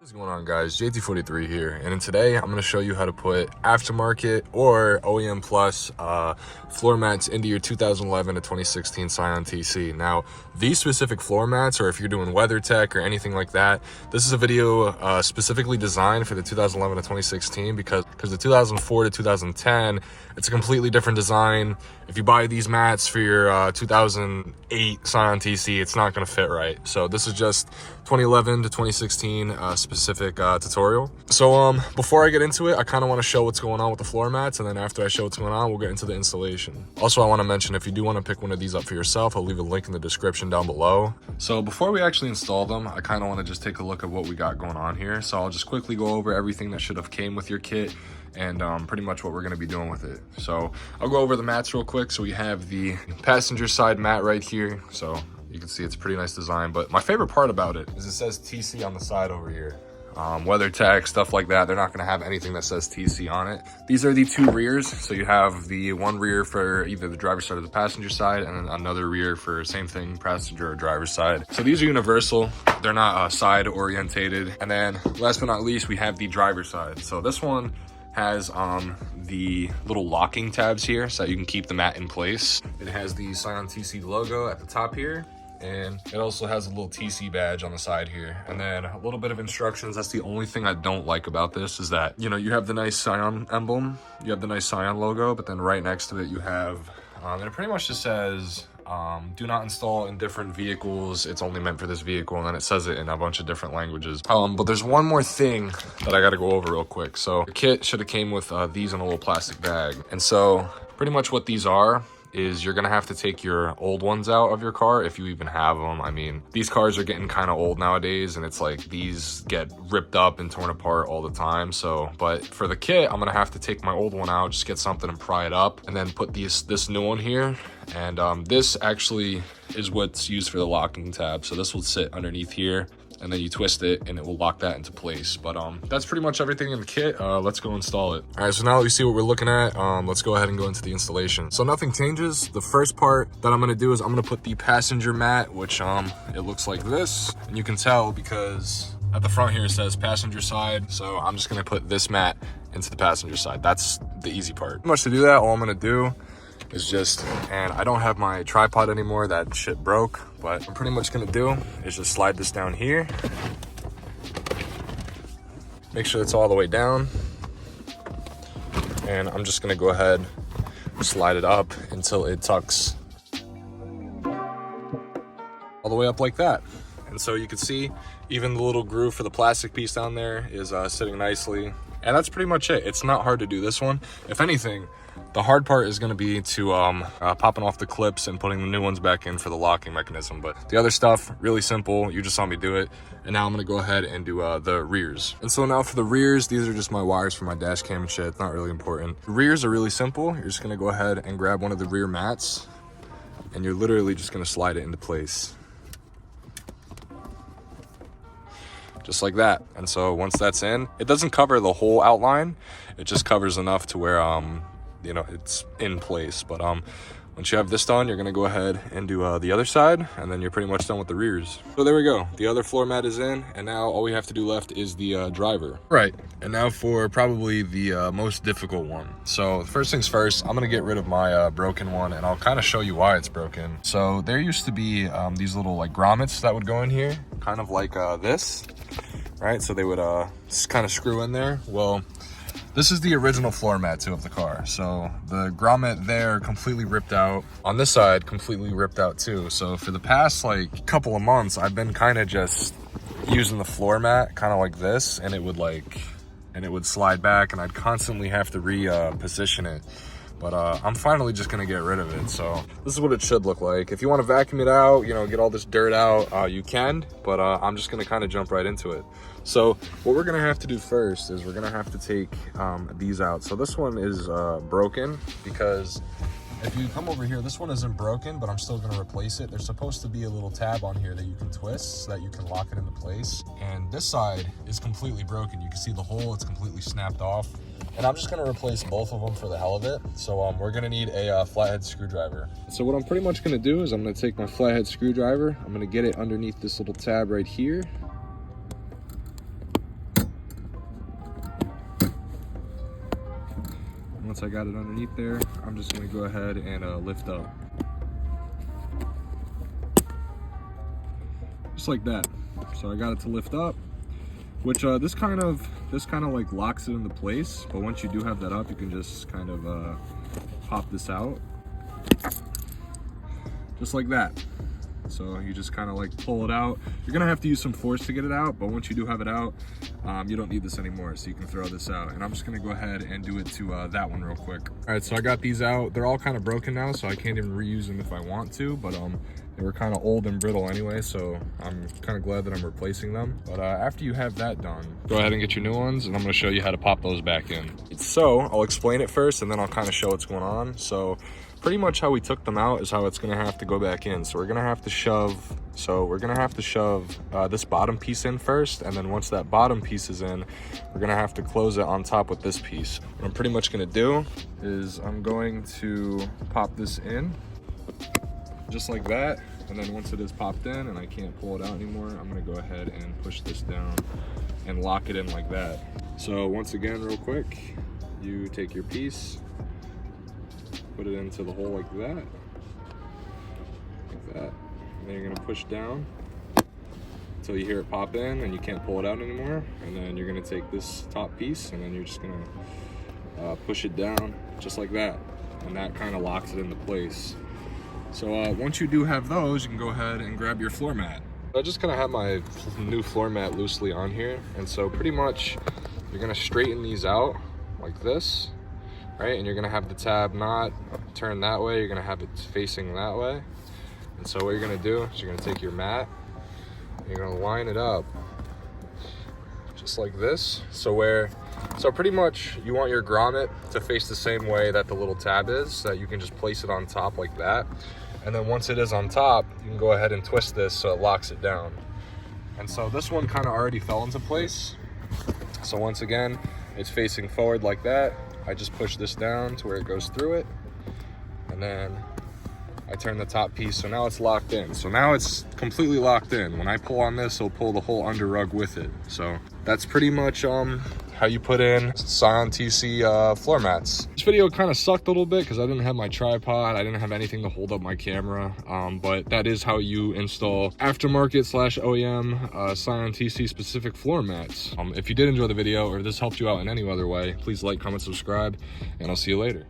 What's going on, guys? JT43 here, and today I'm going to show you how to put aftermarket or OEM plus floor mats into your 2011 to 2016 Scion TC. Now, these specific floor mats, or if you're doing WeatherTech or anything like that, this is a video specifically designed for the 2011 to 2016 because the 2004 to 2010, it's a completely different design. If you buy these mats for your 2008 Scion TC, it's not going to fit right. So this is just 2011 to 2016 specific tutorial. So before I get into it, I kind of want to show what's going on with the floor mats, and then after I show what's going on, we'll get into the installation. Also, I want to mention, if you do want to pick one of these up for yourself, I'll leave a link in the description down below. So before we actually install them, I kind of want to just take a look at what we got going on here. So I'll just quickly go over everything that should have came with your kit and pretty much what we're going to be doing with it. So I'll go over the mats real quick. So we have the passenger side mat right here. So you can see it's a pretty nice design, but my favorite part about it is it says TC on the side over here. WeatherTech, stuff like that, they're not going to have anything that says TC on it. These are the two rears. So you have the one rear for either the driver's side or the passenger side, and then another rear for same thing, passenger or driver's side. So these are universal. They're not side orientated. And then last but not least, we have the driver's side. So this one has the little locking tabs here so that you can keep the mat in place. It has the Scion TC logo at the top here, and it also has a little TC badge on the side here, and then a little bit of instructions. That's the only thing I don't like about this, is that, you know, you have the nice Scion emblem, you have the nice Scion logo, but then right next to it you have and it pretty much just says do not install in different vehicles, it's only meant for this vehicle, and then it says it in a bunch of different languages. But there's one more thing that I got to go over real quick. So the kit should have came with these in a little plastic bag, and so pretty much what these are is you're gonna have to take your old ones out of your car if you even have them. I mean, these cars are getting kind of old nowadays, and it's like these get ripped up and torn apart all the time. So, but for the kit, I'm gonna have to take my old one out, just get something and pry it up, and then put this new one here. And this actually is what's used for the locking tab. So this will sit underneath here, and then you twist it and it will lock that into place. But that's pretty much everything in the kit. Let's go install it. All right, so now that we see what we're looking at, let's go ahead and go into the installation. So nothing changes. The first part that I'm gonna do is I'm gonna put the passenger mat, which it looks like this, and you can tell because at the front here it says passenger side. So I'm just gonna put this mat into the passenger side. That's the easy part. Pretty much to do that, all I'm gonna do is just, and I don't have my tripod anymore, that shit broke, but what I'm pretty much gonna do is just slide this down here, make sure it's all the way down, and I'm just gonna go ahead and slide it up until it tucks all the way up like that. And so you can see even the little groove for the plastic piece down there is sitting nicely, and that's pretty much it. It's not hard to do this one. If anything, the hard part is going to be to popping off the clips and putting the new ones back in for the locking mechanism. But the other stuff, really simple. You just saw me do it. And now I'm going to go ahead and do the rears. And so now for the rears, these are just my wires for my dash cam and shit. It's not really important. The rears are really simple. You're just going to go ahead and grab one of the rear mats, and you're literally just going to slide it into place. Just like that. And so once that's in, it doesn't cover the whole outline. It just covers enough to where you know, it's in place. But once you have this done, you're gonna go ahead and do the other side, and then you're pretty much done with the rears. So there we go, the other floor mat is in, and now all we have to do left is the driver. Right, and now for probably the most difficult one. So first things first, I'm gonna get rid of my broken one, and I'll kind of show you why it's broken. So there used to be these little like grommets that would go in here, kind of like this, right? So they would kind of screw in there. Well, this is the original floor mat too of the car. So the grommet there completely ripped out. On this side, completely ripped out too. So for the past like couple of months, I've been kind of just using the floor mat kind of like this, and it would slide back, and I'd constantly have to reposition it. But I'm finally just gonna get rid of it. So this is what it should look like. If you want to vacuum it out, you know, get all this dirt out, you can, but I'm just gonna kind of jump right into it. So what we're gonna have to do first is we're gonna have to take these out. So this one is broken, because if you come over here, this one isn't broken, but I'm still gonna replace it. There's supposed to be a little tab on here that you can twist so that you can lock it into place. And this side is completely broken. You can see the hole, it's completely snapped off. And I'm just gonna replace both of them for the hell of it. So we're gonna need a flathead screwdriver. So what I'm pretty much gonna do is I'm gonna take my flathead screwdriver, I'm gonna get it underneath this little tab right here. Once I got it underneath there, I'm just gonna go ahead and lift up. Just like that. So I got it to lift up, which this kind of like locks it into place. But once you do have that up, you can just kind of pop this out, just like that. So you just kind of like pull it out. You're gonna have to use some force to get it out, but once you do have it out, you don't need this anymore, so you can throw this out. And I'm just gonna go ahead and do it to that one real quick. All right, so I got these out. They're all kind of broken now, so I can't even reuse them if I want to, but they were kind of old and brittle anyway, so I'm kind of glad that I'm replacing them. But after you have that done, go ahead and get your new ones, and I'm gonna show you how to pop those back in. So I'll explain it first, and then I'll kind of show what's going on. So pretty much how we took them out is how it's gonna have to go back in. So we're gonna have to shove this bottom piece in first, and then once that bottom piece is in, we're gonna have to close it on top with this piece. What I'm pretty much gonna do is I'm going to pop this in just like that, and then once it is popped in and I can't pull it out anymore, I'm gonna go ahead and push this down and lock it in like that. So once again, real quick, you take your piece, put it into the hole like that, and then you're gonna push down until you hear it pop in and you can't pull it out anymore. And then you're gonna take this top piece and then you're just gonna push it down just like that, and that kind of locks it into place. So once you do have those, you can go ahead and grab your floor mat. I just kind of have my new floor mat loosely on here, and so pretty much you're gonna straighten these out like this, right? And you're gonna have the tab not turn that way, you're gonna have it facing that way. And so what you're gonna do is you're gonna take your mat, and you're gonna line it up just like this. So pretty much you want your grommet to face the same way that the little tab is, so that you can just place it on top like that. And then once it is on top, you can go ahead and twist this so it locks it down. And so this one kind of already fell into place. So once again, it's facing forward like that. I just push this down to where it goes through it, and then I turn the top piece, so now it's locked in. So now it's completely locked in. When I pull on this, it'll pull the whole under rug with it. So that's pretty much how you put in Scion TC floor mats. This video kind of sucked a little bit because I didn't have my tripod. I didn't have anything to hold up my camera, but that is how you install aftermarket / OEM Scion TC specific floor mats. If you did enjoy the video or this helped you out in any other way, please like, comment, subscribe, and I'll see you later.